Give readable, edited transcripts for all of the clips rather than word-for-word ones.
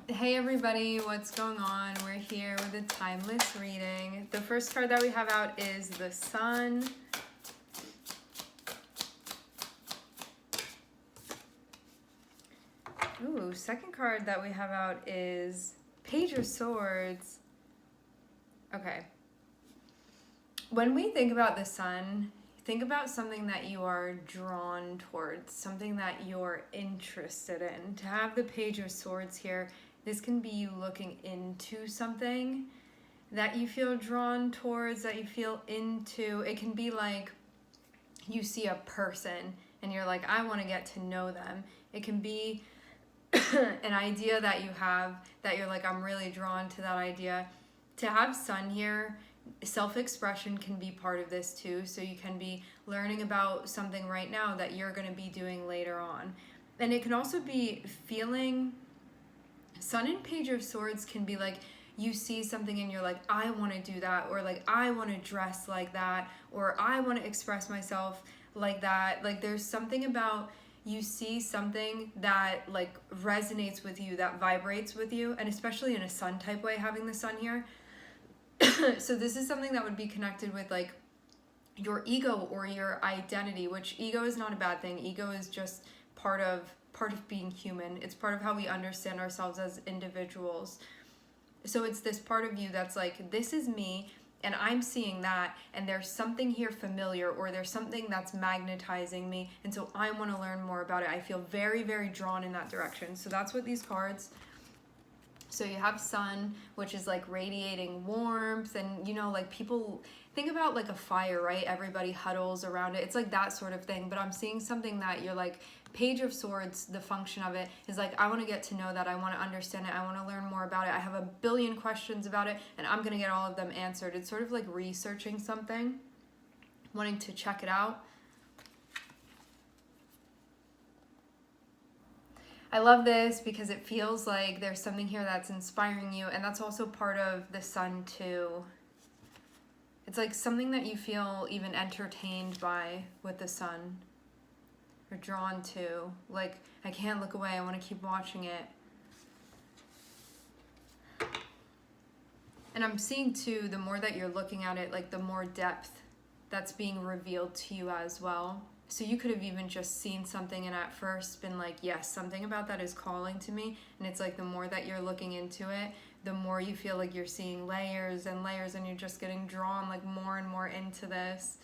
Hey everybody, what's going on? We're here with a timeless reading. The first card that we have out is the Sun. Ooh, second card that we have out is Page of Swords. Okay. When we think about the Sun, think about something that you are drawn towards, something that you're interested in. To have the Page of Swords here, this can be you looking into something that you feel drawn towards, that you feel into. It can be like you see a person and you're like, I want to get to know them. It can be an idea that you have that you're like, I'm really drawn to that idea. To have Sun here, self-expression can be part of this too. So you can be learning about something right now that you're going to be doing later on. And it can also be feeling. Sun and Page of Swords can be like you see something and you're like, I want to do that, or like I want to dress like that, or I want to express myself like that. Like there's something about you see something that like resonates with you, that vibrates with you, and especially in a Sun type way, having the Sun here. So this is something that would be connected with like your ego or your identity, which ego is not a bad thing. Ego is just part of being human. It's part of how we understand ourselves as individuals. So it's this part of you that's like, this is me and I'm seeing that, and there's something here familiar, or there's something that's magnetizing me, and so I want to learn more about it. I feel very, very drawn in that direction. So that's what these cards. So you have Sun, which is like radiating warmth, and you know, like people think about like a fire, right? Everybody huddles around it. It's like that sort of thing. But I'm seeing something that you're like, Page of Swords, the function of it is like, I want to get to know that. I want to understand it. I want to learn more about it. I have a billion questions about it, and I'm going to get all of them answered. It's sort of like researching something, wanting to check it out. I love this because it feels like there's something here that's inspiring you, and that's also part of the Sun too. It's like something that you feel even entertained by with the Sun, or drawn to. Like, I can't look away, I want to keep watching it. And I'm seeing too, the more that you're looking at it, like the more depth that's being revealed to you as well. So you could have even just seen something and at first been like, yes, something about that is calling to me. And it's like the more that you're looking into it, the more you feel like you're seeing layers and layers, and you're just getting drawn like more and more into this.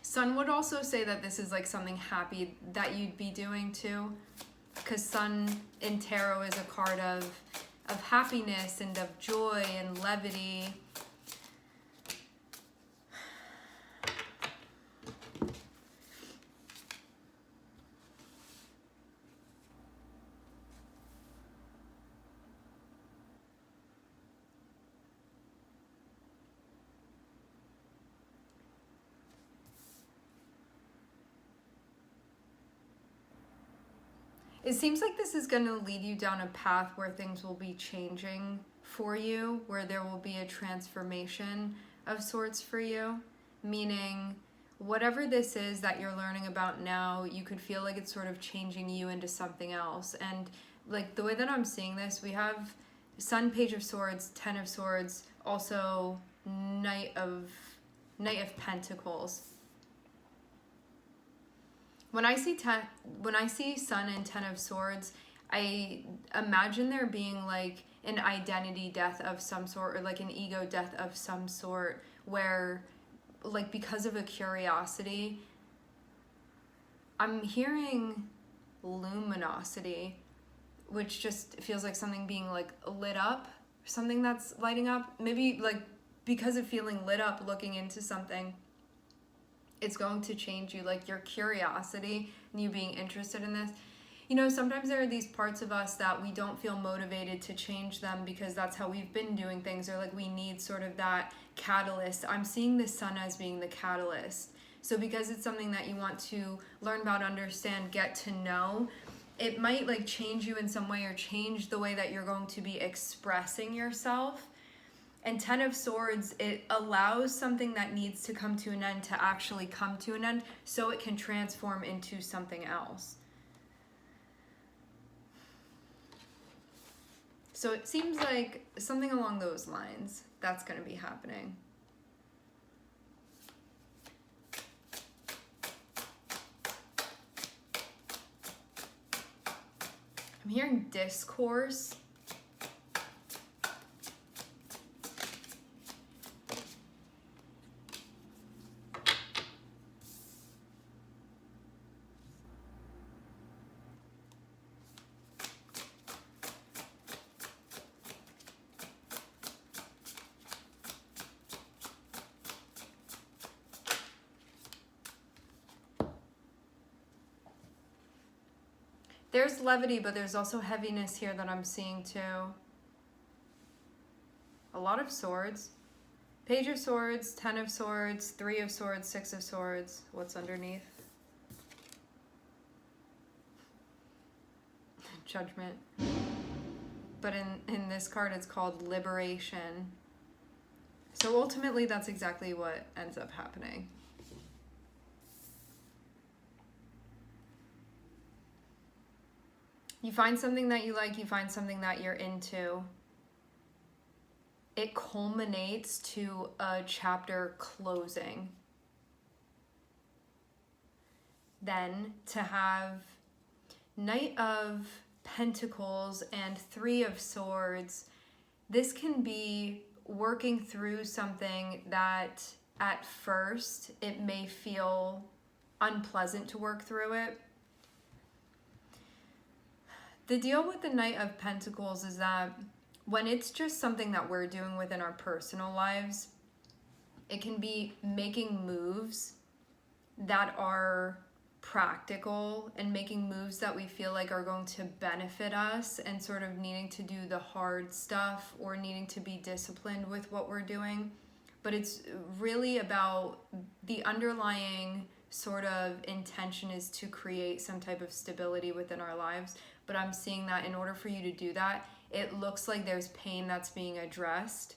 Sun would also say that this is like something happy that you'd be doing too, because Sun in tarot is a card of happiness and of joy and levity. It seems like this is going to lead you down a path where things will be changing for you, where there will be a transformation of sorts for you, meaning whatever this is that you're learning about now, you could feel like it's sort of changing you into something else. And like the way that I'm seeing this, we have Sun, Page of Swords, Ten of Swords, also Knight of Pentacles. When I see Sun and Ten of Swords, I imagine there being like an identity death of some sort, or like an ego death of some sort, where like because of a curiosity, I'm hearing luminosity, which just feels like something being like lit up, something that's lighting up. Maybe like because of feeling lit up looking into something, it's going to change you, like your curiosity and you being interested in this. You know, sometimes there are these parts of us that we don't feel motivated to change them because that's how we've been doing things, or like we need sort of that catalyst. I'm seeing the Sun as being the catalyst. So because it's something that you want to learn about, understand, get to know, it might like change you in some way, or change the way that you're going to be expressing yourself. And Ten of Swords, it allows something that needs to come to an end to actually come to an end, so it can transform into something else. So it seems like something along those lines that's going to be happening. I'm hearing discourse. There's levity, but there's also heaviness here that I'm seeing too. A lot of swords. Page of Swords, 10 of Swords, 3 of Swords, 6 of Swords. What's underneath? Judgment. But in this card, it's called Liberation. So ultimately, that's exactly what ends up happening. You find something that you like, you find something that you're into. It culminates to a chapter closing. Then to have Knight of Pentacles and 3 of Swords, this can be working through something that at first it may feel unpleasant to work through it. The deal with the Knight of Pentacles is that when it's just something that we're doing within our personal lives, it can be making moves that are practical and making moves that we feel like are going to benefit us, and sort of needing to do the hard stuff or needing to be disciplined with what we're doing. But it's really about the underlying sort of intention is to create some type of stability within our lives. But I'm seeing that in order for you to do that, it looks like there's pain that's being addressed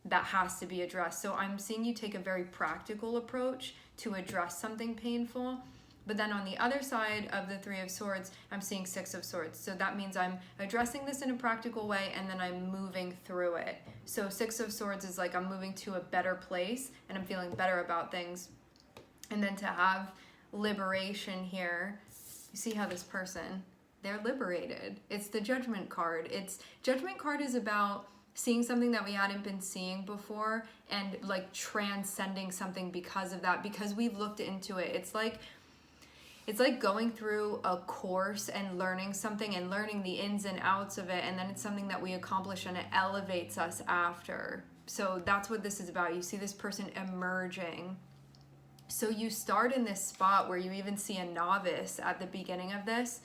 that has to be addressed. So I'm seeing you take a very practical approach to address something painful. But then on the other side of the 3 of Swords, I'm seeing 6 of Swords. So that means I'm addressing this in a practical way, and then I'm moving through it. So 6 of Swords is like I'm moving to a better place and I'm feeling better about things. And then to have Liberation here, you see how this person, they're liberated. It's the Judgment card. Judgment card is about seeing something that we hadn't been seeing before and like transcending something because of that, because we've looked into it. It's like going through a course and learning something and learning the ins and outs of it, and then it's something that we accomplish and it elevates us after. So that's what this is about. You see this person emerging. So you start in this spot where you even see a novice at the beginning of this,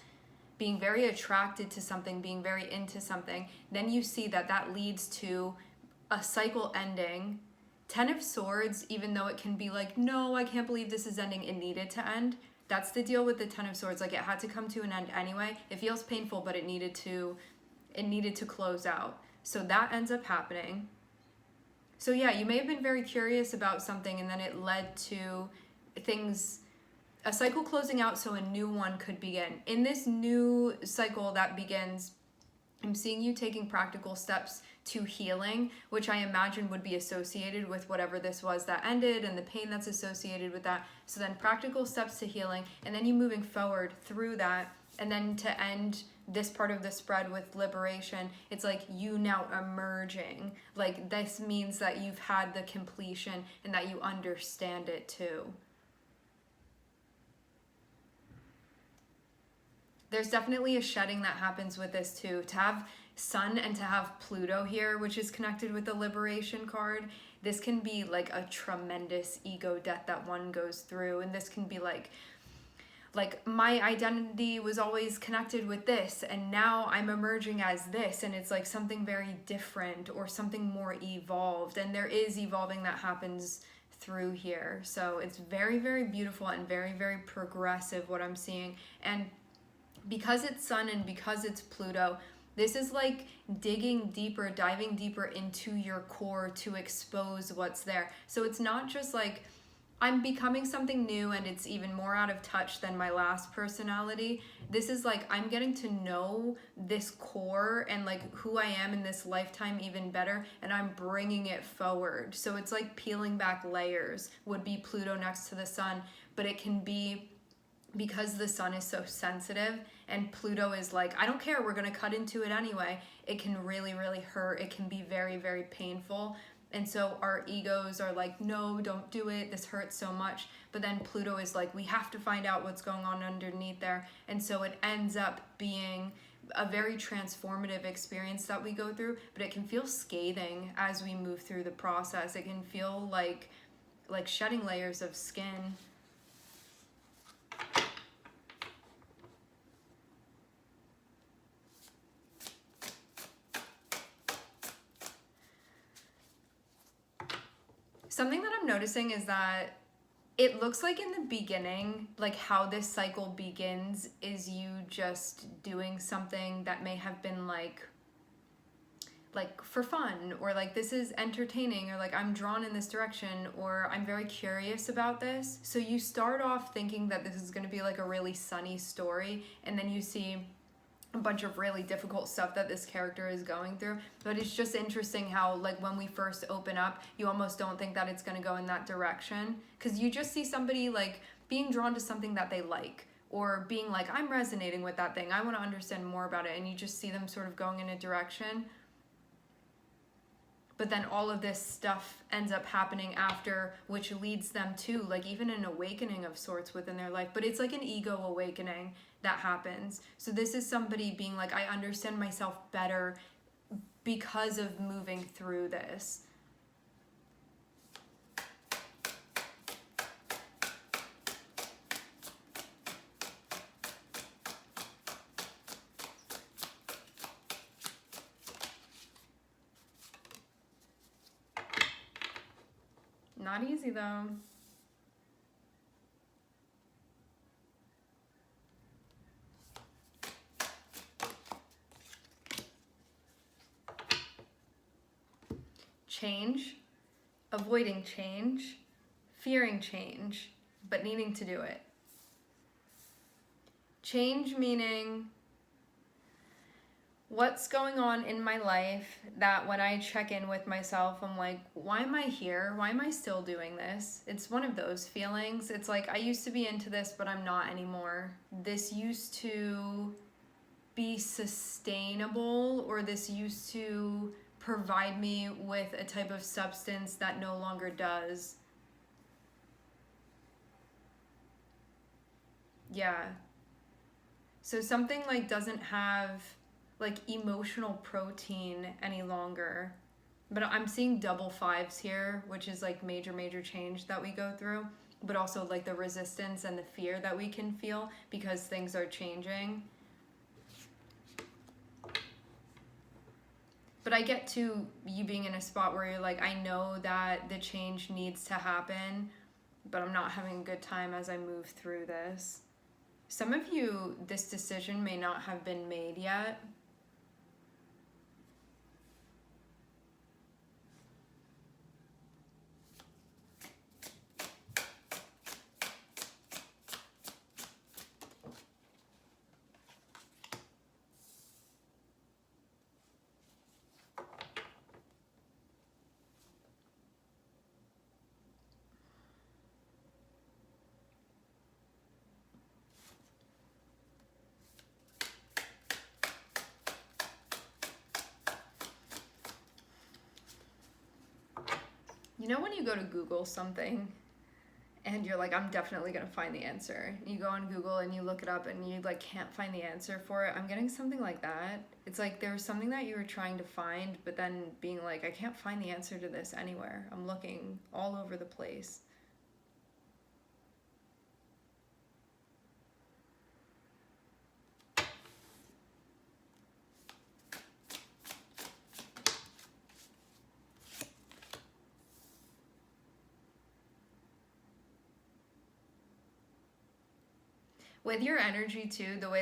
being very attracted to something, being very into something. Then you see that that leads to a cycle ending. 10 of Swords, even though it can be like, no, I can't believe this is ending, it needed to end. That's the deal with the 10 of Swords. Like, it had to come to an end anyway. It feels painful, but it needed to close out. So that ends up happening. So yeah, you may have been very curious about something, and then it led to things, a cycle closing out so a new one could begin. In this new cycle that begins, I'm seeing you taking practical steps to healing, which I imagine would be associated with whatever this was that ended and the pain that's associated with that. So then practical steps to healing, and then you moving forward through that, and then to end this part of the spread with liberation, it's like you now emerging. Like, this means that you've had the completion and that you understand it too. There's definitely a shedding that happens with this too. To have Sun and to have Pluto here, which is connected with the Liberation card, this can be like a tremendous ego death that one goes through. And this can be like my identity was always connected with this, and now I'm emerging as this, and it's like something very different or something more evolved. And there is evolving that happens through here. So it's very, very beautiful and very, very progressive what I'm seeing. And because it's Sun and because it's Pluto, this is like digging deeper, diving deeper into your core to expose what's there. So it's not just like I'm becoming something new and it's even more out of touch than my last personality. This is like I'm getting to know this core and like who I am in this lifetime even better, and I'm bringing it forward. So it's like peeling back layers would be Pluto next to the sun, but it can be because the sun is so sensitive and Pluto is like, I don't care, we're going to cut into it anyway. It can really, really hurt. It can be very, very painful. And so our egos are like, no, don't do it. This hurts so much. But then Pluto is like, we have to find out what's going on underneath there. And so it ends up being a very transformative experience that we go through, but it can feel scathing as we move through the process. It can feel like shedding layers of skin. Something that I'm noticing is that it looks like in the beginning, like how this cycle begins is you just doing something that may have been like for fun, or like this is entertaining, or like I'm drawn in this direction, or I'm very curious about this. So you start off thinking that this is going to be like a really sunny story, and then you see a bunch of really difficult stuff that this character is going through. But it's just interesting how like when we first open up, you almost don't think that it's going to go in that direction, because you just see somebody like being drawn to something that they like, or being like, I'm resonating with that thing, I want to understand more about it, and you just see them sort of going in a direction. But then all of this stuff ends up happening after, which leads them to like even an awakening of sorts within their life. But it's like an ego awakening that happens. So this is somebody being like, I understand myself better because of moving through this. Not easy though. Change, avoiding change, fearing change, but needing to do it. Change meaning what's going on in my life that when I check in with myself, I'm like, why am I here? Why am I still doing this? It's one of those feelings. It's like, I used to be into this, but I'm not anymore. This used to be sustainable, or this used to provide me with a type of substance that no longer does. Yeah. So something like doesn't have like emotional protein any longer. But I'm seeing double fives here, which is like major change that we go through, but also like the resistance and the fear that we can feel because things are changing. But I get to you being in a spot where you're like, I know that the change needs to happen, but I'm not having a good time as I move through this. Some of you, this decision may not have been made yet. You know when you go to Google something and you're like, I'm definitely gonna find the answer. You go on Google and you look it up and you like can't find the answer for it. I'm getting something like that. It's like there was something that you were trying to find, but then being like, I can't find the answer to this anywhere. I'm looking all over the place. With your energy too, the way